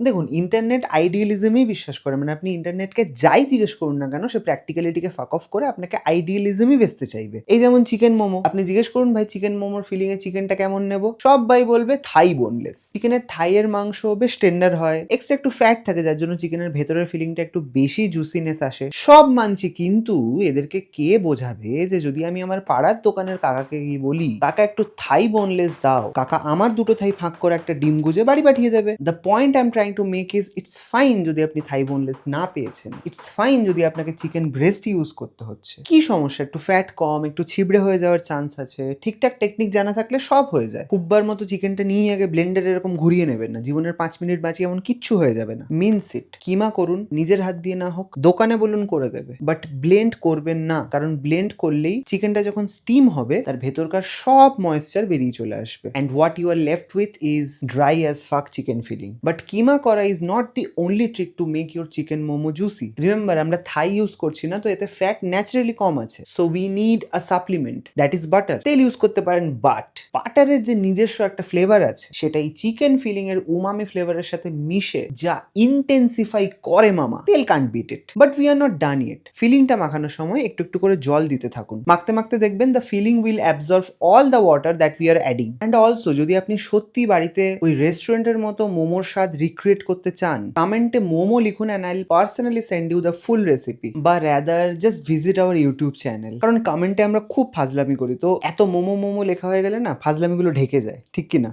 দেখুন, ইন্টারনেট আইডিয়ালিজমেই বিশ্বাস করে। মানে আপনি ইন্টারনেটকে যাই জিজ্ঞেস করুন না কেন, সে প্র্যাকটিক্যালিটিকে ফাক অফ করে আপনাকে আইডিয়ালিজমই বেচতে চাইবে। এই যেমন চিকেন মোমো। আপনি জিজ্ঞেস করুন, ভাই চিকেন মোমোর ফিলিং এ চিকেনটা কেমন নেবো? সব্বাই বলবে থাই বোনলেস। চিকেনের থাই এর মাংস বেশ টেন্ডার হয়। এক্সট্রা একটু ফ্যাট থাকে যার জন্য চিকেনের ভেতরের ফিলিংটা একটু বেশি জুসিনেস আসে। সব মানছি, কিন্তু এদেরকে কে বোঝাবে যে যদি আমি আমার পাড়ার দোকানের কাকাকে গিয়ে বলি, কাকা একটু থাই বোনলেস দাও, কাকা আমার দুটো থাই ফাঁক করে একটা ডিম গুজে বাড়ি পাঠিয়ে দেবে। The point I am trying to make is, it's fine যদি আপনি থাই বোনলেস না পেয়েছেন, ইটস ফাইন যদি আপনাকে চিকেন ব্রেস্ট ইউজ করতে হচ্ছে। কি সমস্যা? একটু ফ্যাট কম, একটু ছিবড়ে হয়ে যাওয়ার চান্স আছে, ঠিকঠাক টেকনিক জানা থাকলে সব হয়ে যায়। খুববার মতো চিকেনটা নিয়ে আগে ব্লেন্ডারে এরকম ঘুরিয়ে নেবেন না, জীবনের 5 মিনিট বাঁচিয়ে এমন কিচ্ছু হয়ে যাবে না। মিনস ইট, কিমা করুন, নিজের হাত দিয়ে না হোক, দোকানে বলুন করে দেবে, বাট ব্লেন্ড করবেন না। কারণ ব্লেন্ড করলেই চিকেনটা যখন স্টিম হবে তার ভেতরকার সব ময়েশ্চার বেরিয়ে চলে আসবে, and what you are left with is dry as fuck chicken filling. But keema করা is not the only trick to make your chicken momo juicy. Remember, আমরা থাই ইউজ করছি না, তো এতে ফ্যাট ন্যাচারালি কম আছে। So we need a supplement, that is butter. তেল use করতে পারেন, বাট বাটারের যে নিজস্ব একটা ফ্লেভার আছে সেটা এই চিকেন ফিলিং এর উমামি ফ্লেভারের সাথে মিশে যা ইন্টেন্সিফাই করে মামা, তেল can't beat it. But we are not done it. ফিলিংটা মাখানোর সময় একটু একটু করে জল দিতে থাকুন, মাখতে মাখতে দেখবেন the filling will absorb all the water that we are adding. And also, যদি আপনি সত্যি বাড়িতে ওই রেস্টুরেন্টের মতো মোমোর স্বাদ রিক্রিয়েট করতে চান, কমেন্টে মোমো লিখুন and I'll personally send you the full recipe. বা rather just visit our YouTube channel, কারণ কমেন্টে আমরা খুব ফাজলামি করি, তো এত মোমো মোমো লেখা হয়ে গেলে না ফাজলামিগুলো ঢেকে যায়, ঠিক কিনা?